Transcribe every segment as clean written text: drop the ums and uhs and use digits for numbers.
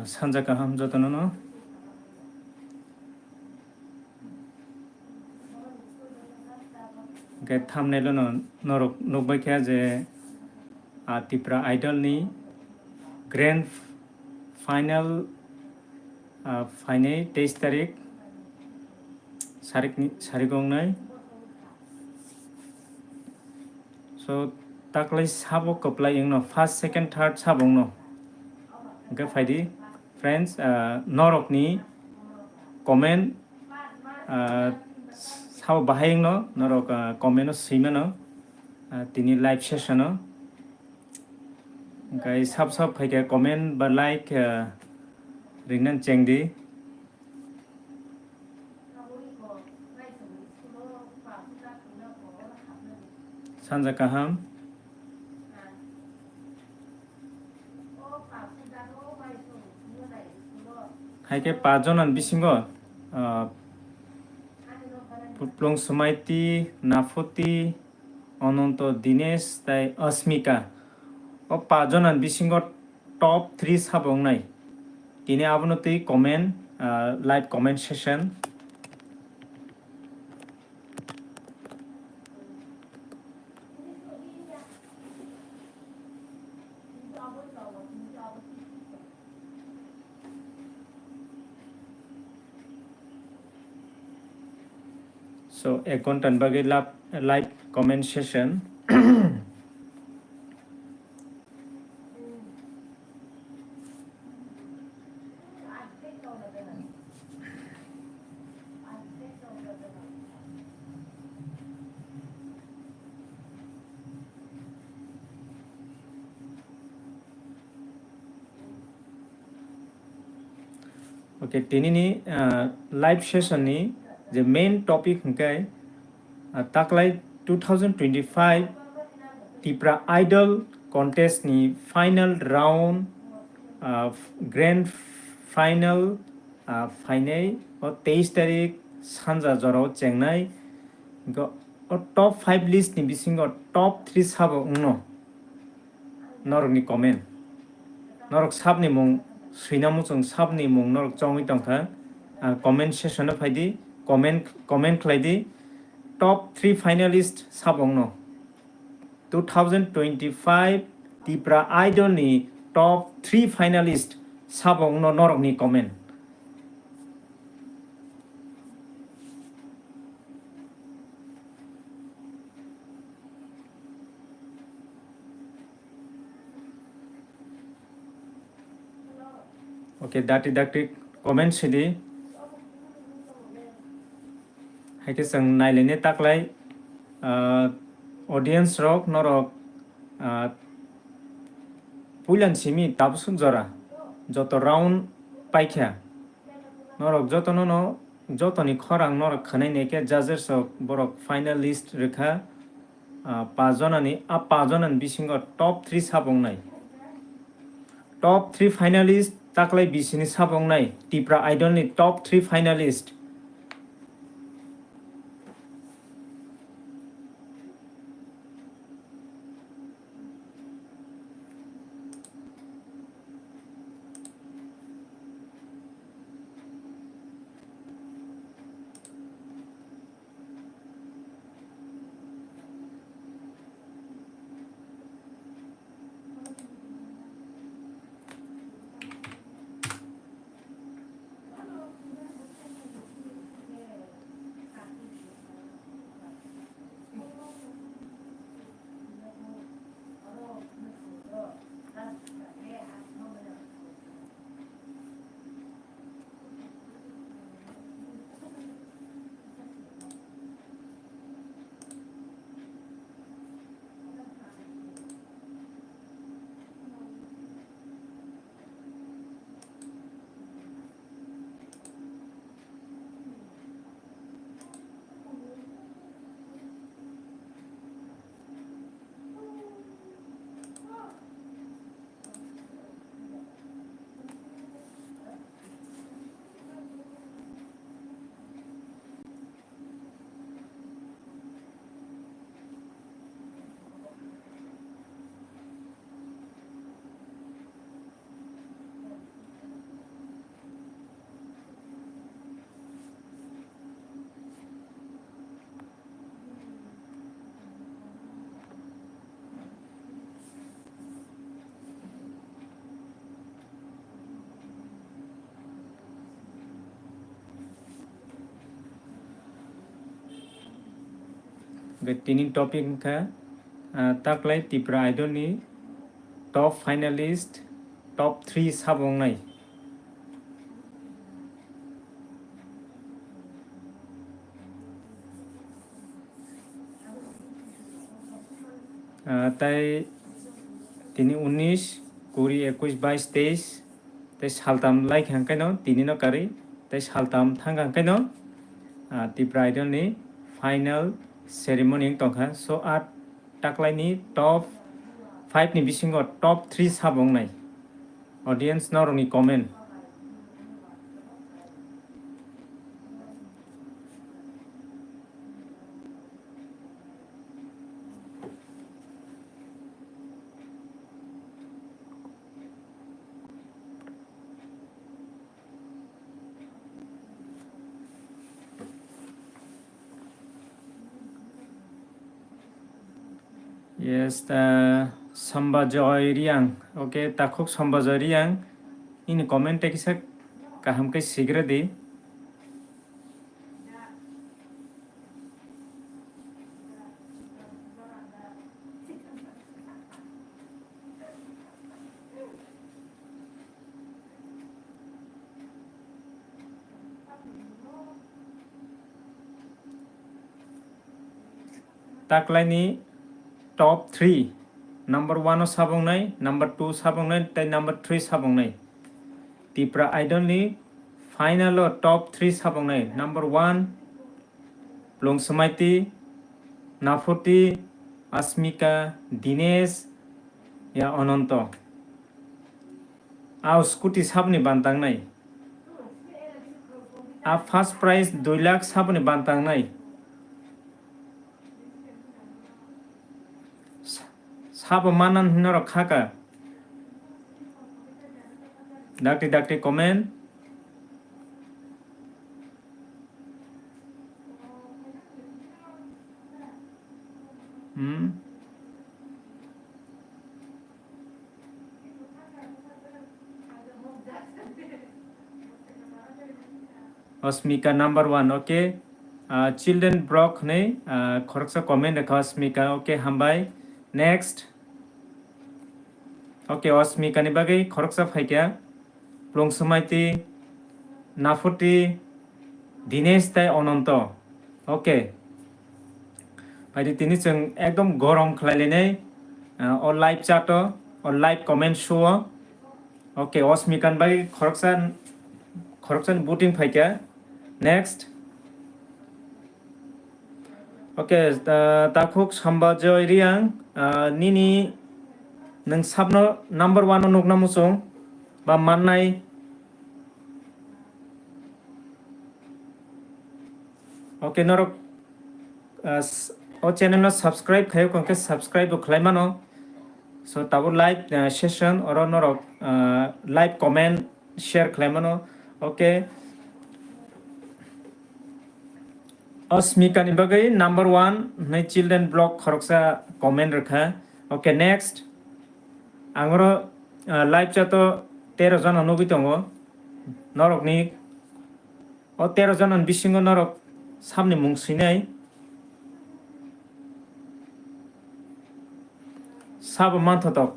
산자 가함 저도는 cái thumbnail nó norok nokbai kya je Tipra idol ni grand final final 23 tarik sarigong nai so taklai Sabo Kwplai wngno first second third sabong no okay faidi friends norok ni comment Sabo bahayeng no norok comment no sima no tini live session no okay sab phaike comment ba like ringnan chengdi sanja kaham haike pajonan bisingo Puplong Sumaiti, Nafoti, Ononto Dinesh, tai Asmika. O pajonan bisingo top 3 sabong nai. Kini abonoti comment, live comment session. So a content bagi live comment session. Okay, tini ni live session ni the main topic hingkai taklai 2025 Tipra idol contest ni final round grand final final o 23 tarik sanja jorao chengnai go top 5 list ni bisingo top 3 sabo ungno norok ni comment norok sab ni mung suinamu chung sab ni mung norok chongwi tongkha comment session phaidi comment khlaidi top 3 finalist sabongno 2025 Tipra idol ni top 3 finalist sabongno norok ni comment okay dati comment sidi haike sang nailene taklai audience rok norok pulan simi tabsun jora joto round paikha norok joto no jotoni khorang norok khanai neke judges rok borok finalist rekha pajonani pajonan bisingo top 3 sabong nai top 3 finalist taklai bisini sabong nai Tipra idol ni top 3 finalist बे तिनि topic का ताकलाय Tipra idol ni top finalist top 3 sabongnai তাই তিনি 19 20 21 22 23 তাই সালতাম like হাंखायनो তিনি no kari তাই সালতাম थांगांखायनो Tipra idol ni final ceremony tongkha so at taklai ni top 5 ni bisingo top 3 sabongnai audience noroni comment Yes, Sambajoy Riang. Okay, takuk Sambajoy Riang. Ini comment kisah kaham ke sigre di. Taklai ni top 3 number 1 sabongnai number 2 sabongnai tai number 3 sabongnai Tipra idol ni final top 3 sabongnai number 1 Plongsumaiti Nafuti Asmika Dinesh ya Ononto a scooty sabni bantangnai a first prize 2 lakh sabni bantangnai Sabo manan hinoro khaka dakti comment Asmika number 1 okay children brock ne khoroksa comment rakha Asmika okay hambai next okay Asmika ni bagai khoroksa phaikya Plongsumaiti Nafuti Dinesh tai Ononto okay Pai tini chung ekdom gorom khlailene or live chat or live comment show okay Asmika ni bagai khoroksa booting phaikya next okay takuk Sambajoy Riang nini nang sabno number 1 no nukna musong ba mannai okay norok o channel no subscribe khayo konke subscribe khlaimano so tabo live session or norok live comment share khlaimano okay Asmika ni bagai number 1 nei children blog khoroksa comment rakha okay next angro live chato 13 jon anubi tongo norok ni o 13 jon bisingo norok samni mung sinai Sabo manthotok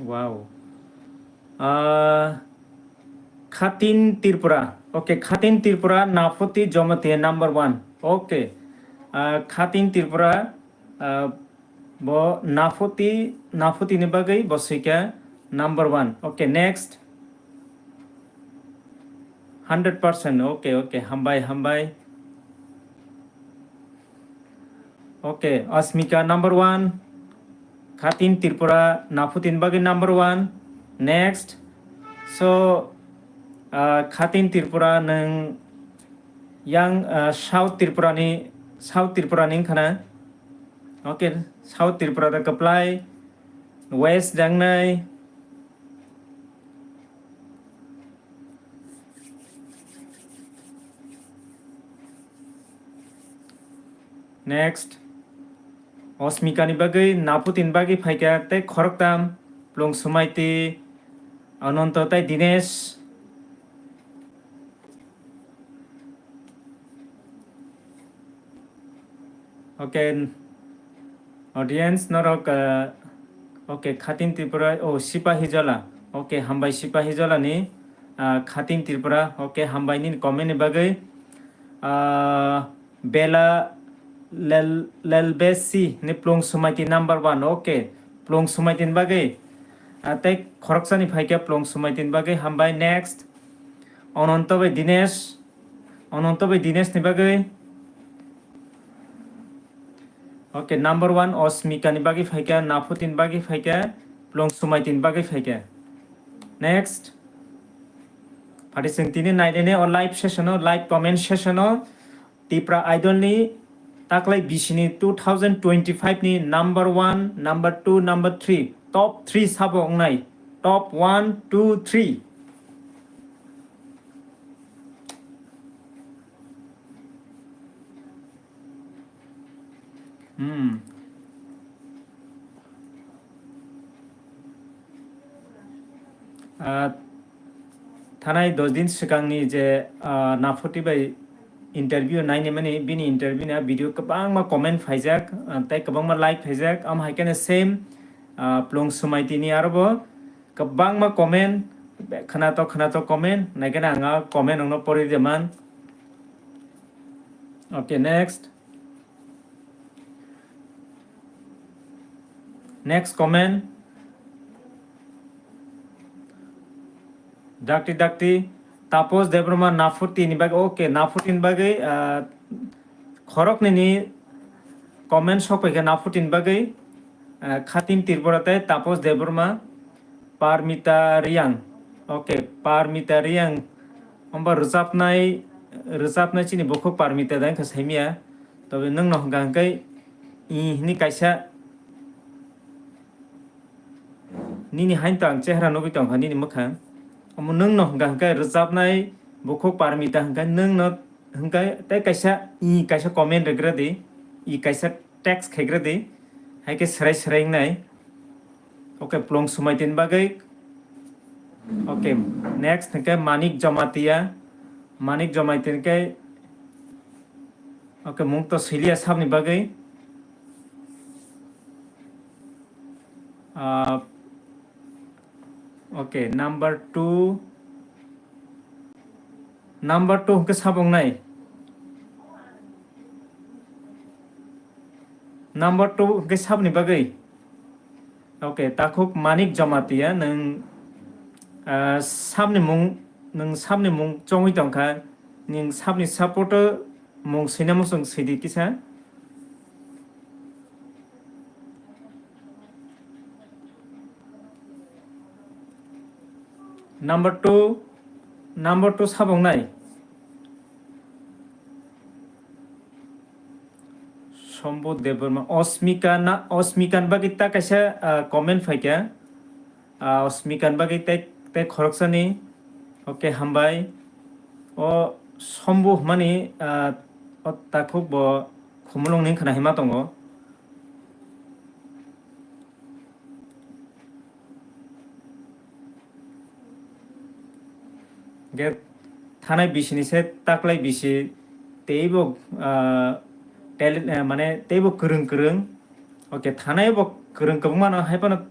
wow Khatin Tripura okay Khatin Tripura Nafuti Jomati number 1 okay Khatin Tripura bo Nafuti ni bagai bosika number 1 okay next 100% okay hambai okay Asmika number 1 Khatin Tripura Nafutin bagai number 1 next so Khatin Tripura nang yang South Tripura ni khana okay South Tripura da Kwplai West Dangnai. Next. Osmika ni bagai Naputin bagi faika tai khoroktam plong sumaiti Ananto tai Dinesh. Okay, audience norok okay Khatin Tripura oh Sipahi Jala. Okay, hambai Sipahi Jala ni Khatin Tripura. Okay, hambai ni comment ni bagai Bella Lelbesi ni plong sumaiti number 1. Okay, plong sumaitin bagai tai khoroksa ni faika plong sumaitin bagai hambai. Next Ananto bai Dinesh. Ananto bai Dinesh ni bagai. Okay, number 1 Osmika ni bagi faika Naputin bagi faika plong sumaitin bagi faika. Next participant ni naidene or live session live comment session Tipra idol ni taklai bisini 2025 ni number 1 number 2 number 3 top 3 sabo ngai top 1 2 3 थानाय 10 दिन सिगांनि जे नाफुति by interview नायनि माने बिनि interview ना video गोबां मा comment फाइजाक ताय गोबां मा लाइक फाइजाक आम हायकेने सेम प्लंग सुमाइतिनि आरोबो गोबां मा कमेन्ट खोनातो कमेन्ट नायकेने आंगा comment अंनो परिदेमान. Okay, next comment dakti tapos debroma nafuti ni bag. Okay, nafutin bagai khorok ni comment sok ke nafutin bagai Khatim Tirborate tapos debroma Parmita Riang. Okay, Parmita Riang omba ruzapnai chini bokho Parmita dan khasaimia tobe nang no gangkai ni kaisa nini haintang chehra nobi tong hani ni mukha amu nang no gangkai ruzapnai bokho Parmita hangkai nang no hangkai tai kaisa kaisa comment regradi kaisa text khegradi haike serai nai. Okay, plong sumaitin bagai. Okay, next hangkai Manik Jamaitin kai. Okay, mung to silia sabni bagai. Okay, number 2 hangkai sabong nai. Number 2 hangkai sabni bagai. Okay, takuk Manik Jamatia nang sabni mung chongi tongkha ning sabni supporter mung sinamosong sidi kisa. Number 2 sabong nai. Sombo Deborma Osmikan bagi ta kaisa comment faika Osmikan bagi tai khoroksani. Okay, hambai o sombo mani takuk bo khumulong ning khana hima tongo. Get thanai bisini se taklai bisi teibo talent mane teibo kurung. Okay, thanai bo kurung kabmano haipano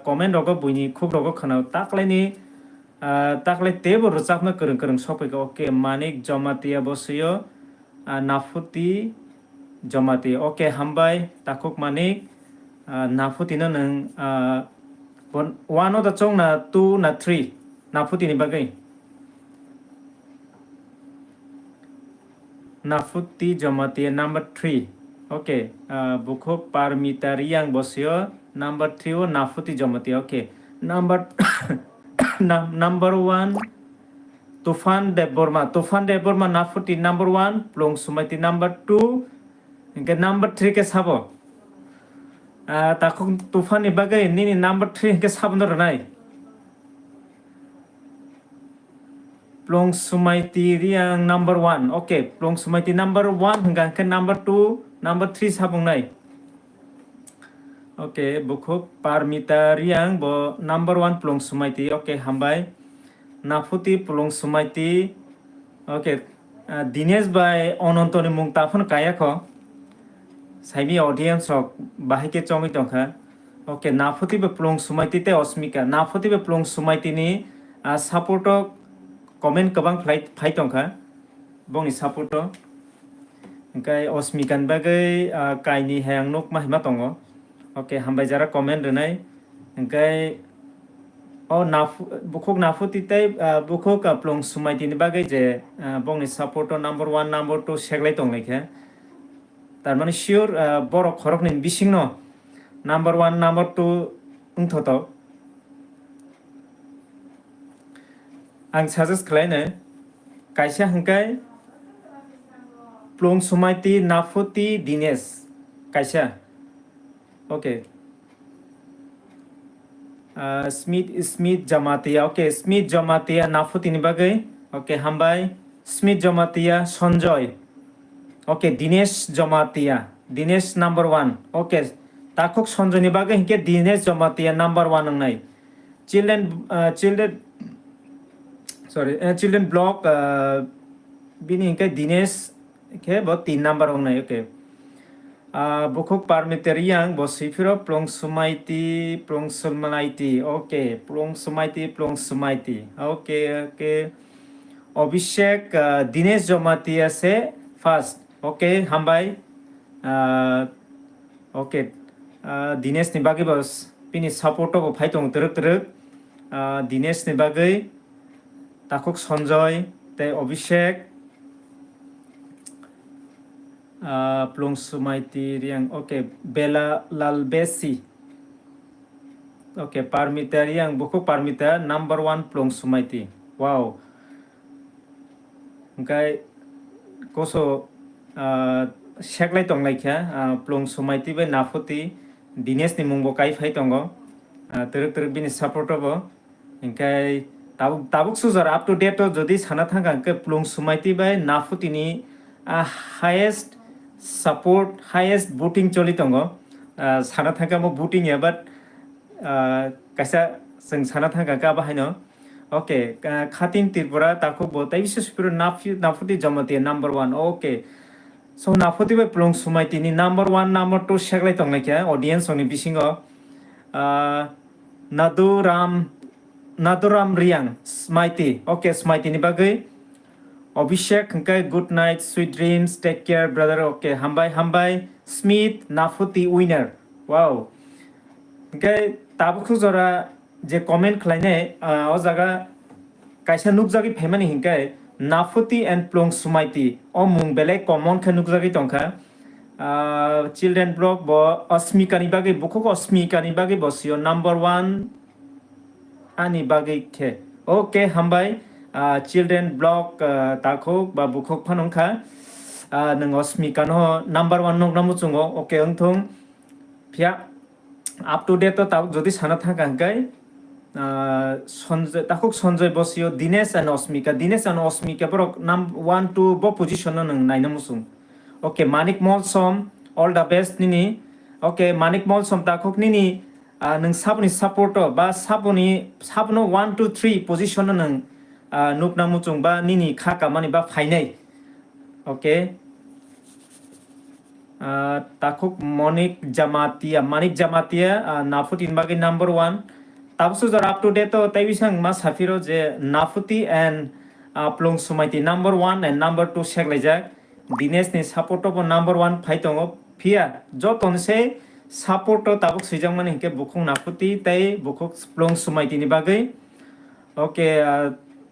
comment rogo buini khub rogo khana taklai ni taklai teibo rojapna kurung sopaiga. Okay, Manik Jamatia bosiyo Nafuti Jamati. Okay, hambai takuk Manik Nafuti no nang 1 of the chong na 2 na 3 Nafuti ni bagai. Nafuti Jamati number 3. Okay, bukho Parmita Riang bosio number 3 o Nafuti Jamati. Okay, number 1 Tufan Deborma Nafuti number 1 plong sumati number 2 ke number 3 ke sabo Takok tufan ni bagai nini number 3 hingke sabun ronai. Plong sumaiti riang number 1. Okay, plong sumaiti number 1 hingga ke number 2, number 3 sabung nai. Okay, buku parmita riang bo number 1 plong sumaiti. Okay, hambai. Nafuti plong sumaiti. Okay, Dinesh by onontoni mung tafun kaya ko. Saimi audience ok bahike chomi tongkha. Okay, nafuti be plong sumaiti te osmika. Nafuti be plong sumaiti ni support comment kabang flight tongkha. Bongni support Engkai osmikan bagai kaini hayang nok mahima tongo. Okay, hambai jara comment renai. Engkai bukhok nafuti te bukhok plong sumaiti ni bagai je bongni support number 1 number 2 seglai tonglai kha. Tarmani sure borok khorok ni bising no number 1 number 2 ungthoto. Ang suggest khlaine kaisa hingkai plong sumaiti nafuti Dinesh kaisa. Okay. Smith Jamatia. Okay, Smith Jamatia nafuti ni bagai. Okay, hambai Smith Jamatia Sanjoy. Okay, Dinesh Jamatia. Dinesh number 1. Okay, takok Sanjoy ni bagai hingke Dinesh Jamatia number 1 nai. Children block bini hingke Dinesh ke bo 3 number nai. Okay. Bukhok parmitariang bo sifiro plong sumaiti plong sulmanaiti. Okay, plong sumaiti. Okay. Abhishek Dinesh Jamatia se first. Okay, hambai. Okay. Dinesh ni bagi bos pini support ko phai tong teruk. Dinesh ni bagai takok Sanjoy te Abhishek plong sumaiti riang. Okay, Bella Lalbesi. Okay, parmita riang buku parmita number 1 plong sumaiti. Wow. Engkai koso seklai tonglai kha plong sumaiti be nafuti Dinesh ni mungbo kai phai tongo. Teruk bini support bo. Engkai tabuk sujar up to date jodi sana thanga ke plong sumaiti be nafuti ni highest support highest voting choli tongo. Sana thanga mo voting ya but kaisa sing sana thanga ka bahaino. Okay, Khatin Tipra takok bo tai bisu spiro nafuti Jamatia number 1. Okay. So nafuti be plong sumaiti ni number 1 number 2 seglai tonglai kha audience oni bisingo Naduram Riang Smaiti. Okay, Smaiti ni bagai Abhishek hingkai good night sweet dreams take care brother. Okay, hambai Smith nafuti winner. Wow. Hingkai tabuk jora je comment khlaine o jaga kaisa nukjagi phaimani hingkai nafuti and plong sumaiti o mung belai common kha nukjagi tongkha. Children block bo asmika ni bagai bukhok asmika ni bagai bosio number 1 ani bagai khe. Okay, hambai children block takok ba bukhok phanongkha nang asmika no number 1 nok namu chungo. Okay, ongthong phia up to date ta jodi sana thaka hingkai takok Sanjoy bosio Dinesh and Osmika borok 1 2 bo position no nang naina musung. Okay, Manik Molsom all the best nini. Okay, Manik Molsom takok nini nang sabni support ba sabno 1 2 3 position no nang nukna muchung ba nini kha kamani ba phainai. Okay. Takok Manik Jamatia nafuti bagi number 1. Tapos jar up to date tai bisang mas hafiro je nafuti and plong sumaiti number 1 and number 2 seglajak. Dinesh ni support po number 1 phai tongo phia joton se support tabuk sijang mani hingke bukhong nafuti tai bukhok plong sumaiti ni bagai. Okay,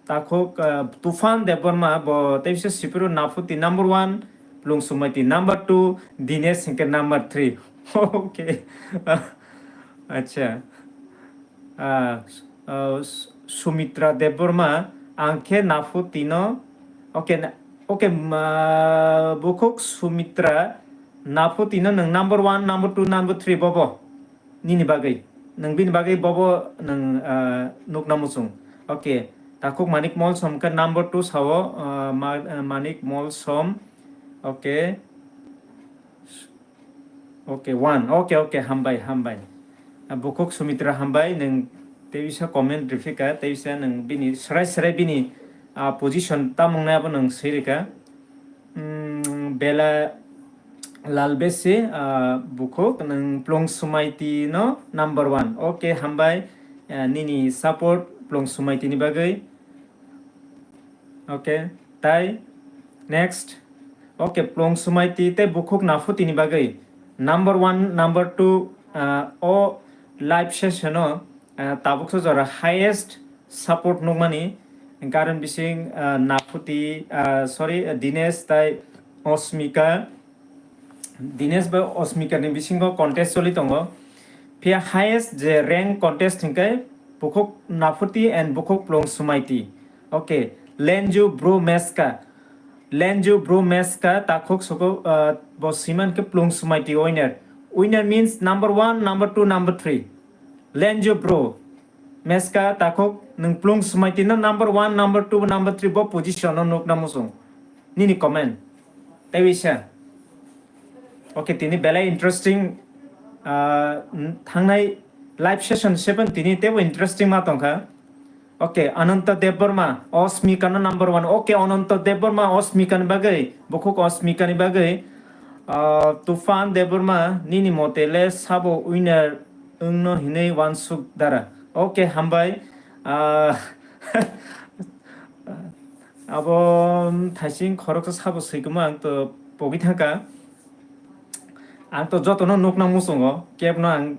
takok Tufan Deborma bo tai bisa sipiro nafuti number 1 plong sumaiti number 2 Dinesh hingke number 3. Okay. Acha. Sumitra Deborma angke nafuti no. Okay, bukhok Sumitra nafuti no nang number 1 number 2 number 3 bobo. nini bagai nang bin bagai bobo nang nuk namusung okay takuk manik mol som ka number 2 sawo manik mol som okay okay 1 okay hambai bukuk sumitra hambai nang tebisa comment rifika tebisa nang bini serai bini position tamung na bo nang sirika bela lalbese bukuk nang plong sumaiti no number 1 okay hambai nini support plong sumaiti ni bagai okay tai next okay plong sumaiti te bukuk nafuti ni bagai number 1 number 2 o live session tabuk so jara highest support nugmani karon bising nafuti sorry dinesh tai osmika dinesh ba osmika ni bisingo contest choli tongo pia highest je rank contest hingkai bukuk nafuti and bukuk plong sumaiti okay lenju bro meska takuk soko bo siman ke plong sumaiti winner means number 1 number 2 number 3 lenju bro meska takuk nung plong sumaiti na number 1 number 2 number 3 bo position no nok namusung nini comment tewisa okay tini belai interesting thangnai live session 7 tini tebo interesting ma tongkha okay ananta deborma osmika no number 1 okay ananta deborma osmika ni bagai bukuk osmika ni bagai tufan deborma nini motele sabo winner wngno hinei wansuk dara okay hambai abo thaising khoroksa sabo seikuma ang to pogi thaka ang to jotono nukna musungo kebno ang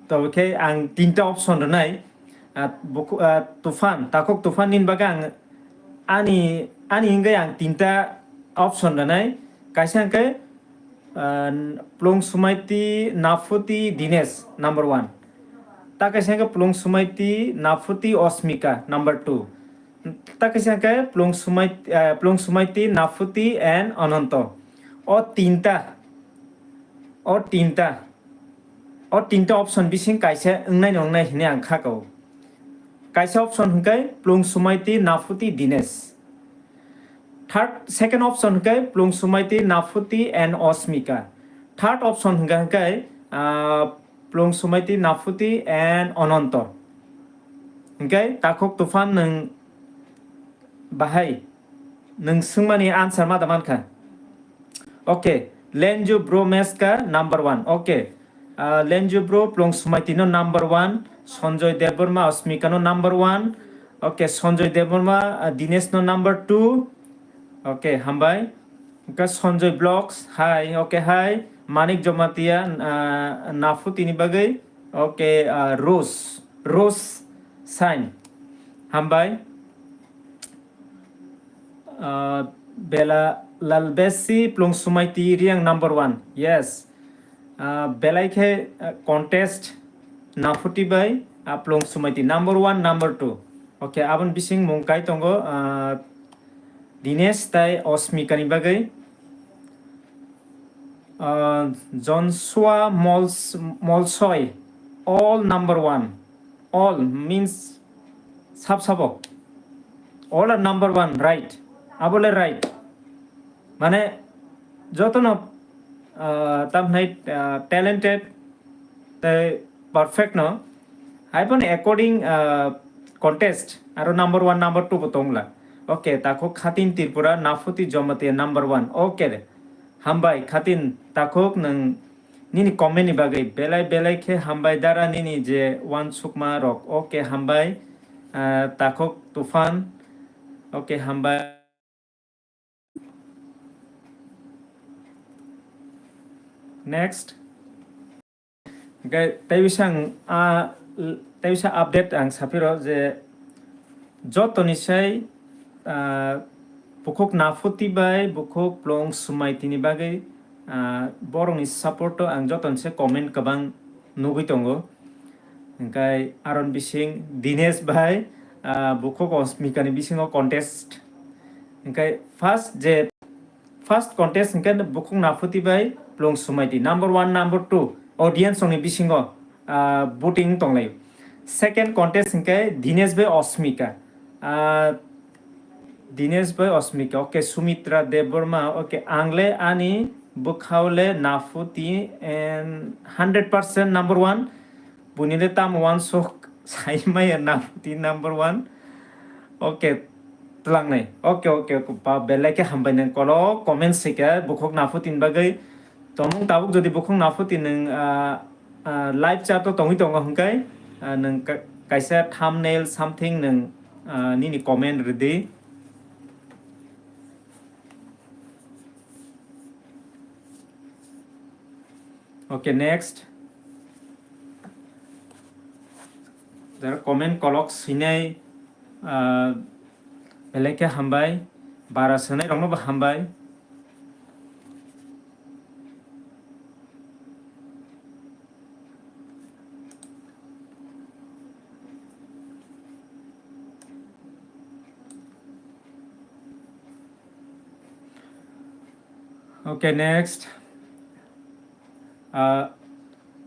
to ke ang tinta option nai tufan takuk tufan nin bagang ani ingai ang tinta option nai kaisang ke plong sumaiti nafuti dinesh number 1 ta kaisang ke plong sumaiti nafuti osmika number 2 ta kaisang ke plong sumaiti nafuti and ananto o tinta option bising kaisa nongnai hine ang khako kaisa option hingkai plong sumaiti nafuti dinesh second option hingkai plong sumaiti nafuti and osmika third option hingkai plong sumaiti nafuti and ananto hingkai takuk tufan nang bahai nang sungmani answer ma daman kha okay lenju bro meska number 1 okay lenju bro plong sumaiti no number 1 Sanjoy Deborma Osmika no number 1 okay Sanjoy Deborma Dinesh no number 2 okay hambai ka Sanjoy Vlogs hi okay hi Manik Jomatia Nafuti ni bagai okay Rose sign hambai Bella Lalbesi plong sumaiti riang number 1 yes belai ke contest nafuti by plong sumaiti number 1 number 2 okay abon bising mungkai tongo dinesh tai osmika ni bagai joshua molsoy all number 1 all means sabo all are number 1 right abole right mane jotono tamnai talented the perfect no haipon according contest aro number 1 number 2 botongla okay takok khatin tripura nafuti jomate number 1 okay hambai khatin takok nang nini comment ni bagai belai ke hambai dara nini je one sukma rok okay hambai takok tufan okay hambai next taibisa update ang sapiro je jotoni sai bukuk nafuti bai bukuk plong sumaiti ni bagai borong ni support ang joton se comment kabang nugui tongo engkai aron bising dinesh bai bukuk osmika ni bisingo contest engkai first contest engkai bukuk nafuti bai plong sumaiti number 1 number 2 audience songni bisingo voting tonglai second contest hingke Dinesh bai Osmika Dinesh bai Osmika okay Sumitra Deborma okay angle ani bukhaule nafuti and 100% number 1 bunile tam one sok saimai nafuti number 1 okay tlangnai okay pa belai ke hambai nang kolo comment sika bukhok nafutin bagai tomong tabuk jodi bukhok nafutin nang live chat to tongi tonga hungkai nang kaisa thumbnail something nang nini comment redi okay next there comment kolok sinai belai ke hambai bara sanai rongno ba hambai okay next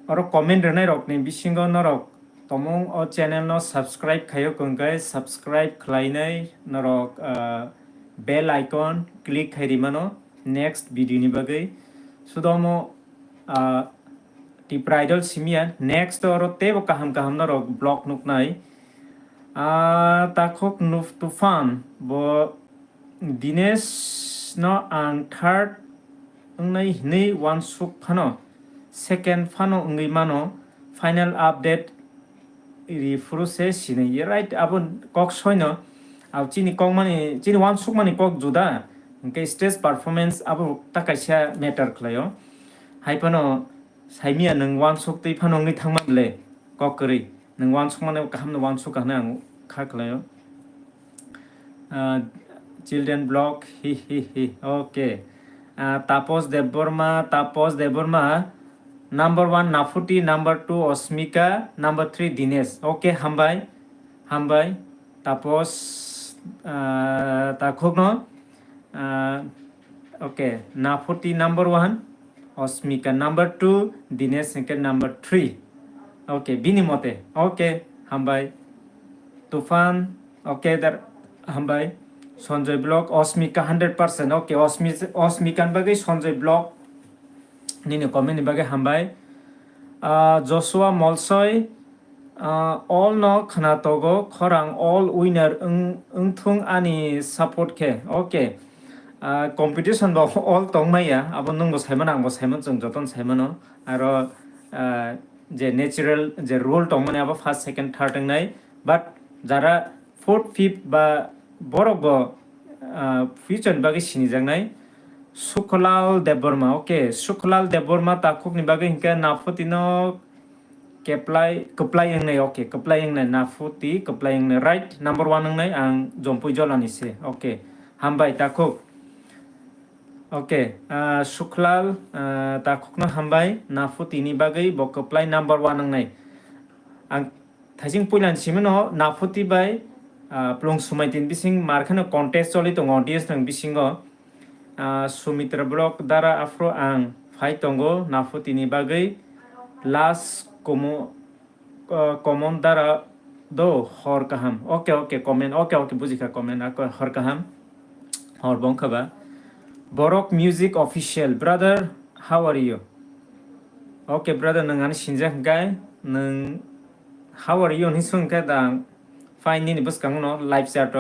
oro comment renai rok ni bisingo norok tomong o channel no subscribe khayo kongkai subscribe khlainai norok bell icon click khairi next video ni bagai sudomo Tipra idol simia next oro tebo kaham norok blog nuknai takhok nuf tufan bo Dinesh no ang third ngai nei one suk phano second phano ngai mano final update iri process sine right abon kok soino au chini kong mani chini one suk mani kok juda ke stage performance abo takaisa matter khlayo haipano saimia nang one suk tei phano ngai thangman le kok kri nang one suk mane kaham no one suk kahna ang kha khlayo children blog hi okay Tapos Deborma number 1 Nafuti number 2 Osmika number 3 Dinesh okay hambai tapos takhokno okay Nafuti number 1 Osmika number 2 Dinesh number 3 okay binimote okay hambai Tufan okay dar hambai Sanjay blog Osmika 100% okay Osmikan bagai Sanjay blog nini comment bagai hambai Joshua Molsoy all no khanatogo khorang all winner ungthung ani support ke okay competition bo all tongmaya abo nungbo saimon angbo saimon jong joton saimono aro je natural je rule tongmane abo first second third ngai but jara fourth fifth ba borok bo future bagi sini jangnai Sukolal Deborma okay Sukolal Deborma takhok ni bagi hingka nafutino Kwplai ngai okay Kwplai ngai nafuti Kwplai ngai right number 1 ngai ang jompui jolani se okay hambai takhok okay Sukolal takhok no hambai nafuti ni bagi bo Kwplai number 1 ngai ang thajing puilan simino nafuti bai plong sumaitin bising markhano contest choli tong audience nang bisingo Sumitra blog dara afro ang phai tongo nafuti ni bagai last comment dara do hor kaham okay comment okay bujika comment ako hor kaham hor bongkhaba Borok music official brother how are you okay brother nang ani sinjak gai nang how are you ni sungka dang fine ni buskang no live chat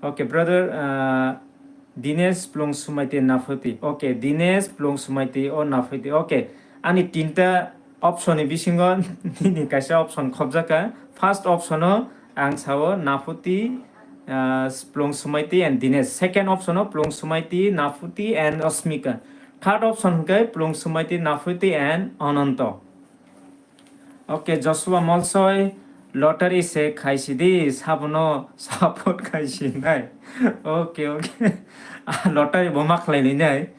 okay brother Dinesh plong sumaiti nafuti okay Dinesh plong sumaiti o nafuti okay ani tinta option ni bisingo ni kaisa option khobjaka first option ang sao nafuti plong sumaiti and Dinesh second option plong sumaiti nafuti and Osmika third option ke plong sumaiti nafuti and Ananto okay Joshua Molsoy lottery se khaisi di sabono support khaisi nai okay lottery boma khlai ni nai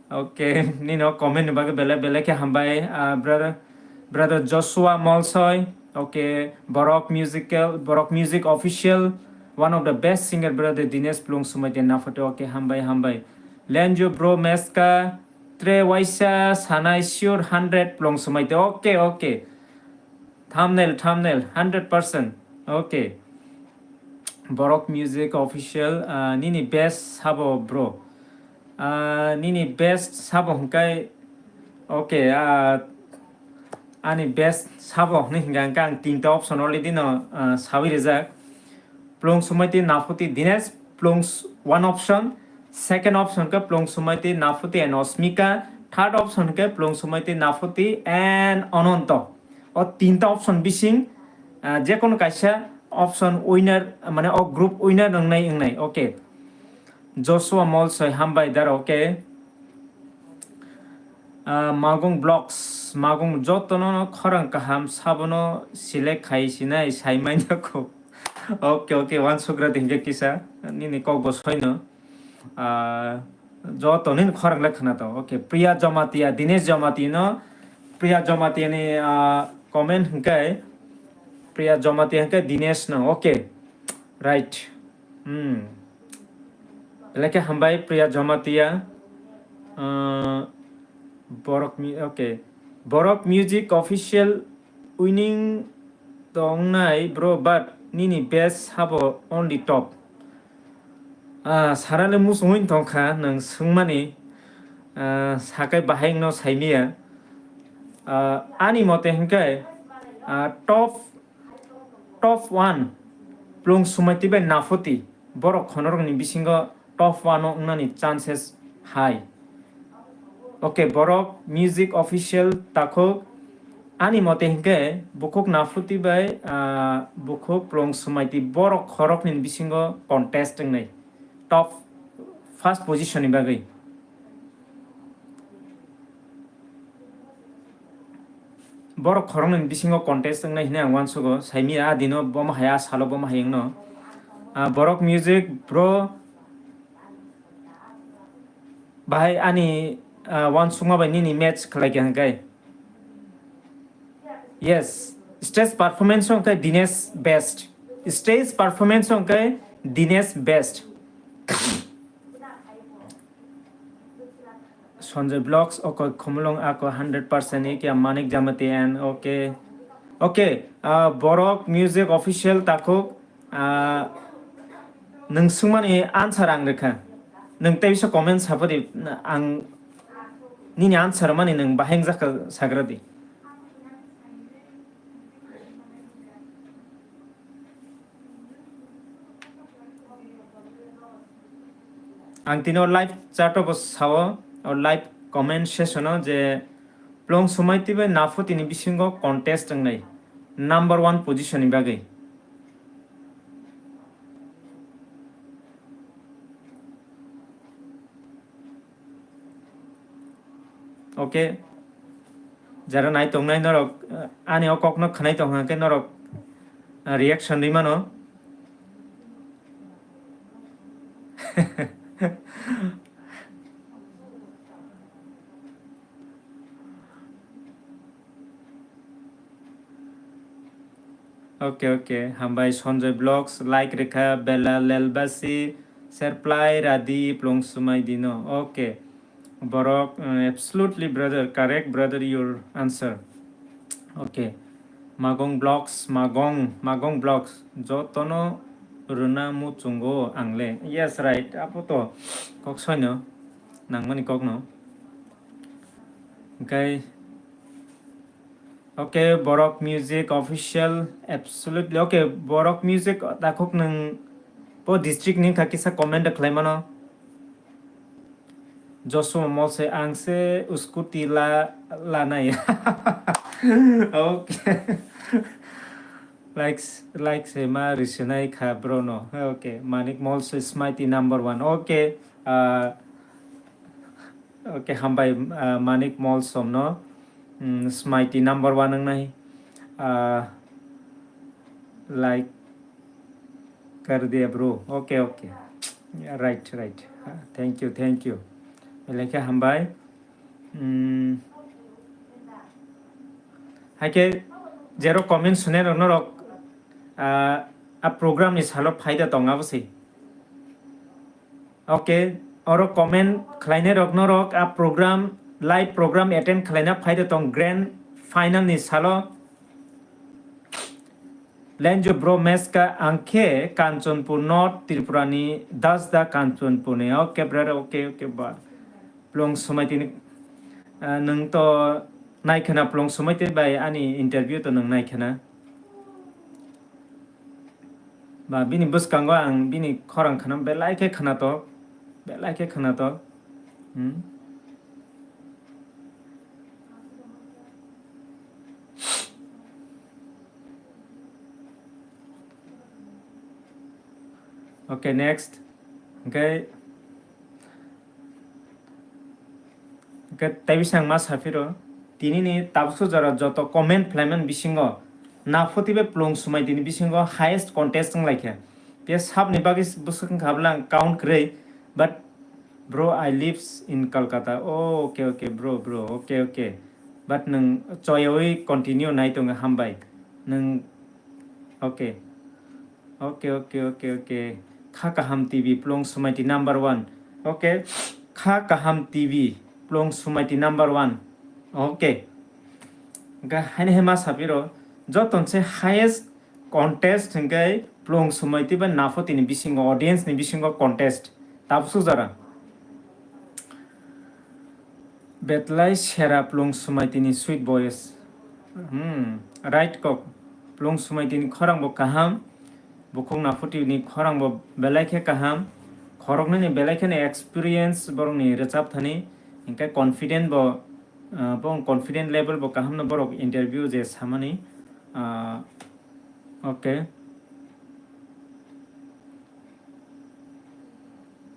okay nino comment baga bele ke hambai brother Joshua Molsoy okay Borok music official one of the best singer brother Dinesh plong sumai na photo okay hambai Lenjo bro Meska tre waisa sanai sure 100 plong sumaite. Okay. Thumbnail 100%. Okay. Borok Music Official nini best Sabo bro. Nini best Sabo hungkai. Okay. Ani best Sabo ni hinggang kang tinta option already no sawi rezak. Plong sumaiti nafuti Dinesh plong one option. Second option ka plong sumaiti nafuti and Osmika. Third option ka plong sumaiti nafuti and Ananto. O tinta option bising je kono kaisa option winner mane o group winner nang okay. Joshua Molsoy hambai dar okay. Magong blocks magong jotono khorang kaham sabono select khaisina saimainyako. Okay one sugra dingge kisa nini kok bosoino jotonin khorang lekhna to okay. Priya Jamatia Dinesh Jamatino Priya Jamatia ni comment hingkai Priya Jamatia hingkai Dinesh no okay right leke hambai Priya Jamatia Borok Music Official winning tongnai bro but nini best habo only top sarale musungin tongkha nang sungmani sakai baheng no saimia ani mote hingkai top 1 plong sumatibe nafuti borok khonorong ni bisingo top 1 ongnani chances high. Okay, Borok Music Official tako ani mote hingke bukuk nafuti bai bukuk plong sumaiti Borok khorok nin bisingo contesting nai top first position ni bagai. Borok khorok nin bisingo contesting nai hine angwan sugo saimi dino bom haya salo bom hayeng no Borok Music bro bahai ani one sunga by nini match like hangkai. Yes, stage performance on kai Dinesh best. Stage performance on kai Dinesh best. Sanjay Blocks okay khumulong ako 100% ek ya Manik Jamati and okay. Borok Music Official tako nung sumani answer ang rekha. Nung tayo sa comments hapodi ang nini answer mani nang baheng zaka sagradi ang tino live chat bos sawo or live comment session je plong sumaiti be nafuti ni bisingo contest ang nai number 1 position ni bagai. Okay, jara nai tongnai norok ani okok no khnai tonga ke norok reaction rima no okay hambai Sanjay Vlogs like rekha bela lelbasi serplai radi plong sumai dino okay. Borok absolutely brother correct brother your answer okay. Magong Blocks jotono runa mu chungo angle yes right apoto kok soino nangmani kok no okay. Borok Music Official absolutely okay. Borok Music takok nang po district ni kakisa comment klaimano Joshua Mose angse uskuti la nai okay. like se ma risinai kha brono okay. Manik Mose smighty number 1 okay. Okay hambai Manik Molsom no smighty number 1 ang nai like kar diya bro okay yeah, right thank you like hambai hake zero comment sune norok a program ni salo phaida tonga bose okay oro comment khlaine rok norok a program live program attend खालायना फायदा दं grand final नि सालो लेंजो bro match का आंखे Kanchanpur north Tripura नि दास दा कांचनपुर ने ओके ब्रदर ओके ओके बा प्लं समायति नों तो नायखना प्लं समायति बाय आनी इंटरव्यू तो नों नायखना बा बिनि बुसकांगो आं बिनि खरां खाना बेलायखे खाना तो ओके नेक्स्ट ताइबिसां मा साफिरो तिनिनि ताबसो जरा जतो कमेन्ट फ्लाइमन बिसिंगो नाफोतिबे प्लं सुमायदिनि बिसिंगो हाईएस्ट कन्टेस्टिंग लाइखे बे साबनि बागै बुसकां खाबला काउंट क्रै but bro I lives in Kolkata okay okay bro okay okay but नों चयoi कन्टिन्यू नायतों हामबाय नों okay okay okay okay okay खा काहाम टीवी प्लं सुमायति नंबर 1 ओके खा काहाम टीवी प्लं सुमायति नंबर 1 ओके हाने हेमा सापिरो जतनसे हाईएस्ट कन्टेस्ट हंगाय प्लं सुमायति बा नाफोतिनि बिसिंगो ऑडियंस नि बिसिंगो कन्टेस्ट ताबसु जरा बेतलाय सेरा प्लं सुमायतिनि स्वीट बॉयज राइट कक प्लं सुमायतिनि खरांबो काहाम बुखुं नाफोतिनि खरांबो बेलायखे काहाम खरगनि बेलायखे एक्सपीरियंस बरंनि रेचाप थानि इनका कॉन्फिडेंट कॉन्फिडेंट लेवल बो काहाम न बरक इंटरव्यू जे सामानि ओके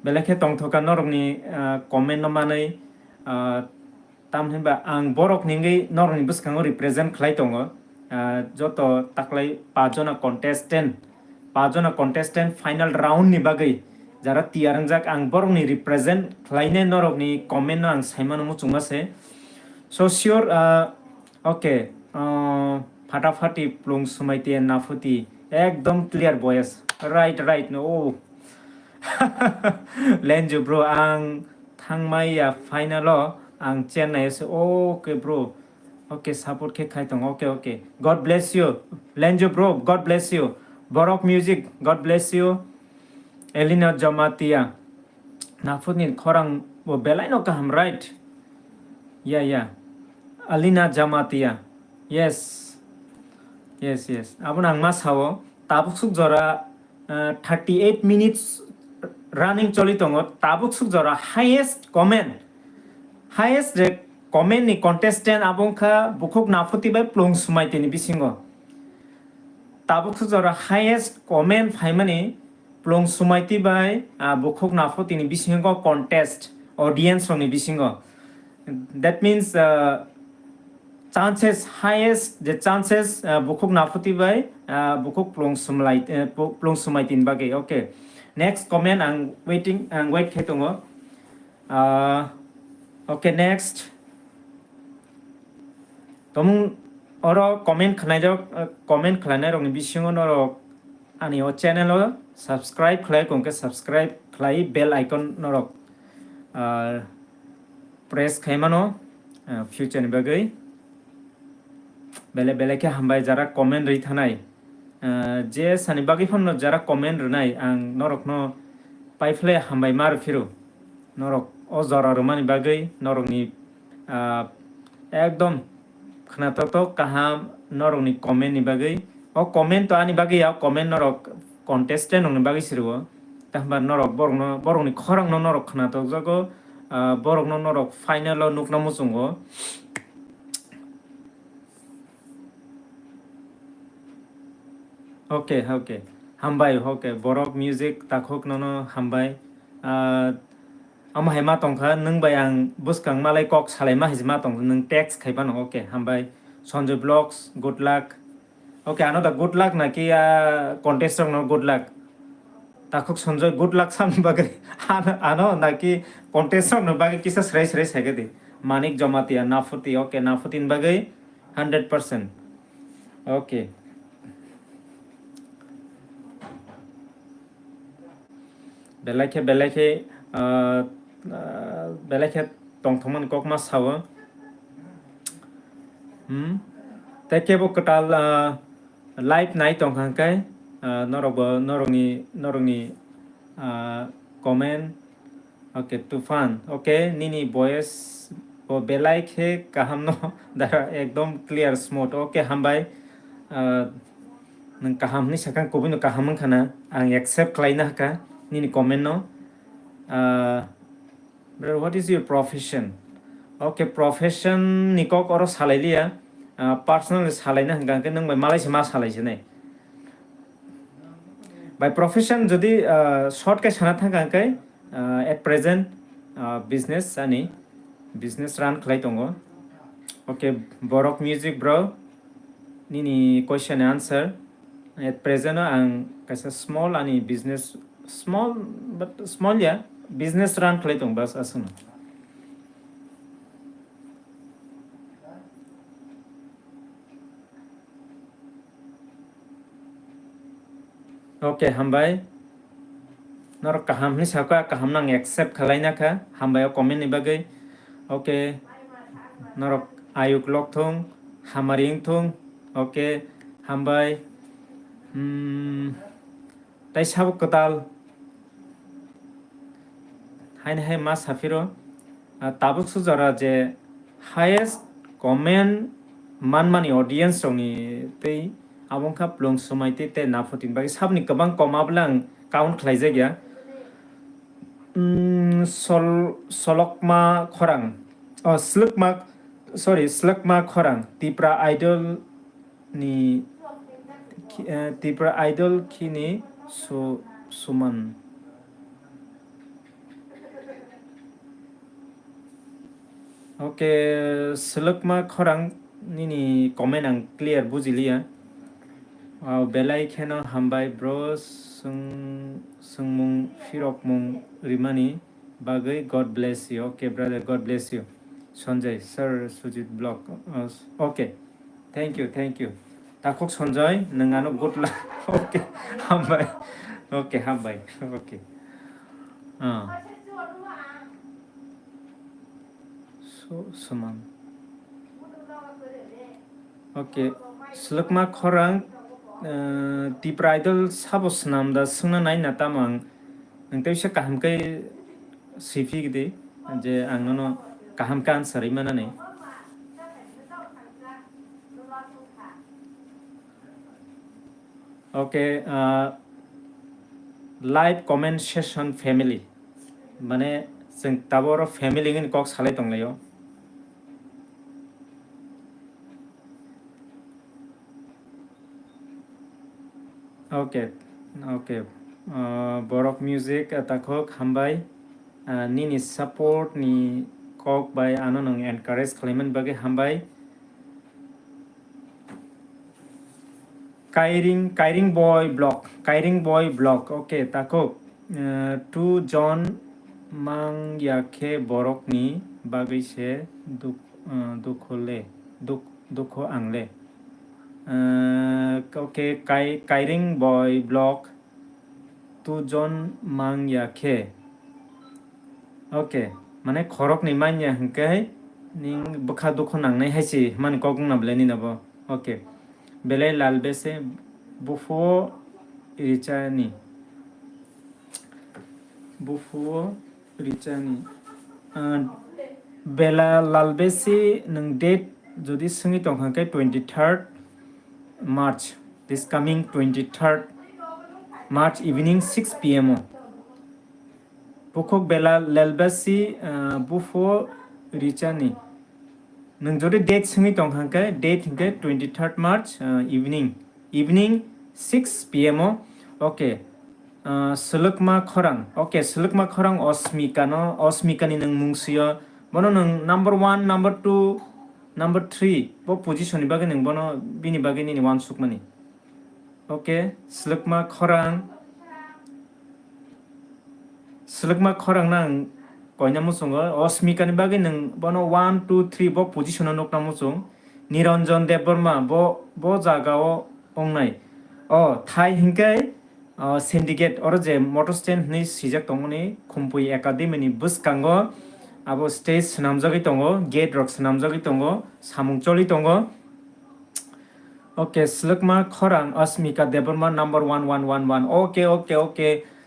बेलायखे तंगथका नरकनि कमेन्ट मानै तामहिनबा आं बरक निंगै नरकनि बुसकांगो रिप्रेजेंट खालाय दङ जत ताकलाय पाजना कन्टेस्टेंट फाइनल राउंड नि बागै जरा तियारंजाक आं बरकनि रिप्रेजेंट खालायने नरकनि कमेन्ट आं साइमान मुचुंगासे सो श्योर ओके फाटाफाटी प्लं सुमायति नाफुति एकदम clear voice right no Lenjo bro आं थांमाया फाइनल आं Chennai okay bro okay support के खायतों okay God bless you Lenjo bro God bless you बरक music God bless you Elina Jamatia नाफुतनि खरां वो बेलायनो काहाम राइट या अलिना जमातिया यस अब आं मा सावो ताबुक जरा 38 मिनिट्स रनिंग चली दङ ताबुक जरा हाईएस्ट कमेन्ट नि कन्टेस्टेंट आबंखा बुखुक नाफुतिबाय प्लं सुमायतिनि बिसिंगो ताबुक जरा हाईएस्ट कमेन्ट फाइमानि प्लं सुमायतिबाय बुखुक नाफुतिनि बिसिंगो कन्टेस्ट ऑडियंस रंनि बिसिंगो that means chances highest the chances bukuk nafuti by bukuk plong sumaitin bagay okay next comment ang wait ketungo okay next tomung oro comment khlana rong bisingo noro ani o channel o subscribe khlai kongke subscribe khlai bell icon norok press खाइमानो future नि बागै बेले के हामबाय जरा comment रै थानाय जे सानि बागै फन जरा कमेन्ट रनाय आं नरकनो पाइफ्ले हामबाय मार फिरु नरक ओ जरा रमानि बागै नरकनि एकदम खनातो काहाम नरकनि कमेन्ट नि बागै ओ कमेन्ट तो आनि बागै या कमेन्ट नरक कन्टेस्टेंट नि बागै सिरु ताहबा नरक बरंनि खरां नरक खनातो जगो borok no norok final o nukna muchungo okay hambai okay borok music takhok no hambai ama hema tongkha nung bai ang buskang malai kok salai ma hizma tong nung text khaiba no okay hambai Sanjay Vlogs good luck okay ano da good luck na ki contestant no good luck ताखुक Sanjay good luck साम बागै आनो नाकि contestant न बागै किसा स्राय सागदि मानिक जमातिया नाफुति ओके नाफुतिन बागै 100% ओके बेलाखे tongthongman kokma sawo te kebo katal live nai tongkhangkai norogni comment okay tufan okay nini voice o belai khe kaham no dara ekdom clear smooth okay hambai nang kaham ni sakang kobino kaham khana ang accept klaina ka nini comment no brother, what is your profession? Okay, profession nikok oro salailia personal salaina hangka nang by malai ma salaise nai by profession jodi short kai sana thangka kai at present business ani business run khlai tongo okay borok music bro nini question and answer at present ang kaisa small ani business small but small ya business run khlai tong bas asuna okay hambai nor kaham ni saka kaham nang accept khalaina kha hambai comment ni bagai okay nor ayuk lok thong hamaring thong okay hambai tai sabo katal hai ma safiro tabuk sujara je highest comment manmani audience rongni tei abongkha plong somaite te nafotin bagi sabni kabang komablang count khlaije gya solokma khorang slukma khorang Tipra idol ni Tipra idol kini suman okay slukma khorang nini comment ang clear bujilia belai kheno hambai bro sungmung firokmung rimani bagai god bless you okay brother god bless you Sanjay sir Sujit blog okay thank you takok Sanjay nangano good luck okay hambai okay so suman okay slukma khorang Tipra idol Sabo snam da sungna nai na tamang nangtai se kaham kai sifi gide je angno kaham kan sari mana ne okay live comment session family mane जों taboro family ngin kok salai tonglayo okay borok music takok hambai nini support ni kok by anonong encourage khaliman bagi hambai kairing boy blog okay takok tu John mang yakhe borok ni bagi se dukho angle okay kairing boy blog tu John mang yakhe okay mane khorok ni manya hangkai ning bokha dukho nangnai haisi man kok na bleni nabo okay belai lalbese bufo richani bela lalbesi nang date jodi sungi tongkhangkai 23rd March this coming 23rd March evening 6 p.m. Pokok bela lalbesi bufo richani nang jodi date sungi tongkhangkai date hingkai 23rd March evening 6 p.m. okay slukma khorang okay slukma khorang osmika ni nang mungsiya bono nang number 1 number 2 number 3 bo position ni bagay nang bono bini bagay ni wan sukmani okay slukma khorang nang koina musung osmika ni bagay nang bono 1 2 3 bo position nok na musung Niranjan Deborma bo jagao ongnai thai hingkai syndicate or je motor stand ni sijak tongoni khumpui academy ni buskango abo stage swnamjagui tongo gate rok swnamjagui tongo samung choli tongo okay slukma khorang asmika deborma number 1111 okay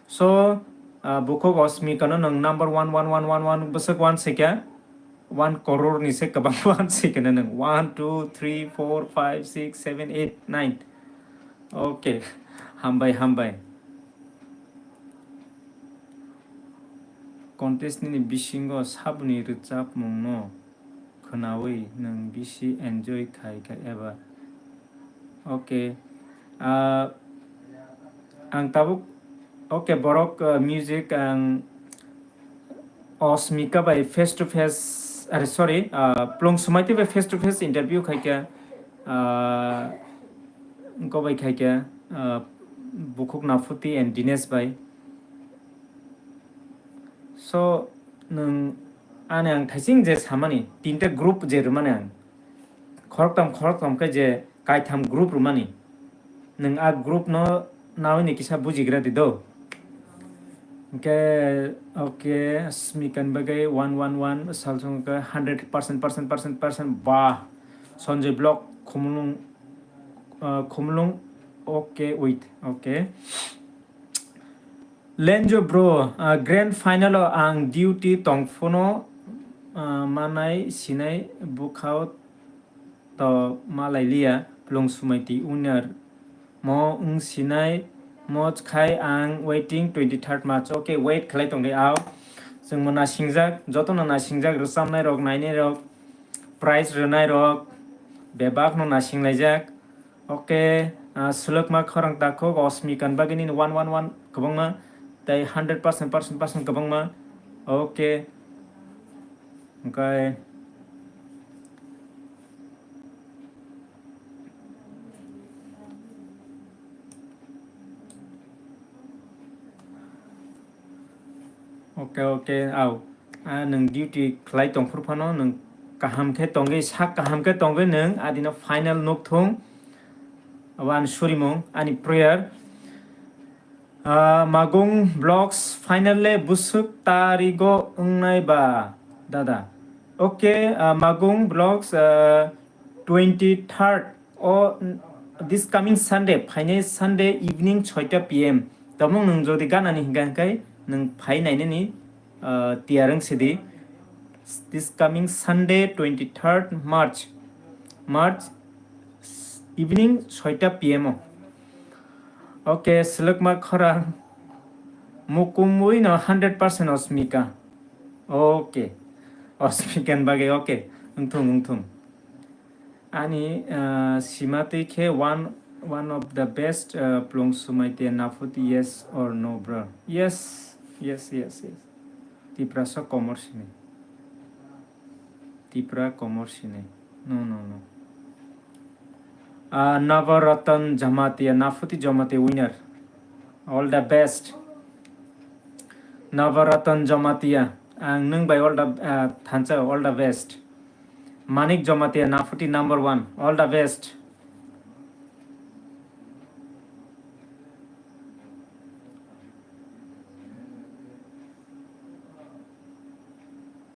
so bukok asmika no nang number 11111 busak 1 sekya 1 crore ni se kabang 1 sekya nang 1 2 3 4 5 6 7 8 9 okay hambai contest ni bisingo sabni rchap mungno khonawi nang bisi enjoy khai ka eba okay ang tabuk okay borok music ang osmika by face to face sorry plong sumaiti by face to face interview khai ka ko by khai ka bukuk nafuti and Dinesh by so nung ane ang thaising je samani tinta group je rumane ang khoroktam ka je kaitam group rumani nung a group no nawi ni kisa bujigra dido okay smikan bagai 111 salsong ka 100% ba sonjay block khumlung okay wait okay Lenjo bro, grand final ang duty tongfono manai sinai bukhao to malailia plong sumaiti unar mo sinai mo khai ang waiting 23rd March okay wait khlai tong aw jeng mona singjak joto na singjak rosamnai rok nainai rok prize renai rok bebak no na singlaijak okay sulukma khorang takho osmikan bagini 111 kabangma tai 100% kabangma okay okay aw nung duty khlai tong phurphano nung kaham khe tongai sak kaham khe tongai nung adina final nokthong awan surimung ani prayer magong vlogs finally busuk tarigo ungnai ba dada okay magong vlogs 23rd or this coming Sunday final Sunday evening 6 PM tamong nung jodi ganani hingan kai nung phai naine ni tiarang sidi this coming Sunday 23rd March evening 6 PM okay slukma khorang mukumui no 100% osmika okay osmikan bage okay ungthung ani simati ke one of the best plong sumaite nafuti yes or no bro yes Tipra so commerce no Navaratan Jamatia Nafuti Jamati winner all the best Navaratan Jamatia and nung by all the all the best Manik Jamatia Nafuti number 1 all the best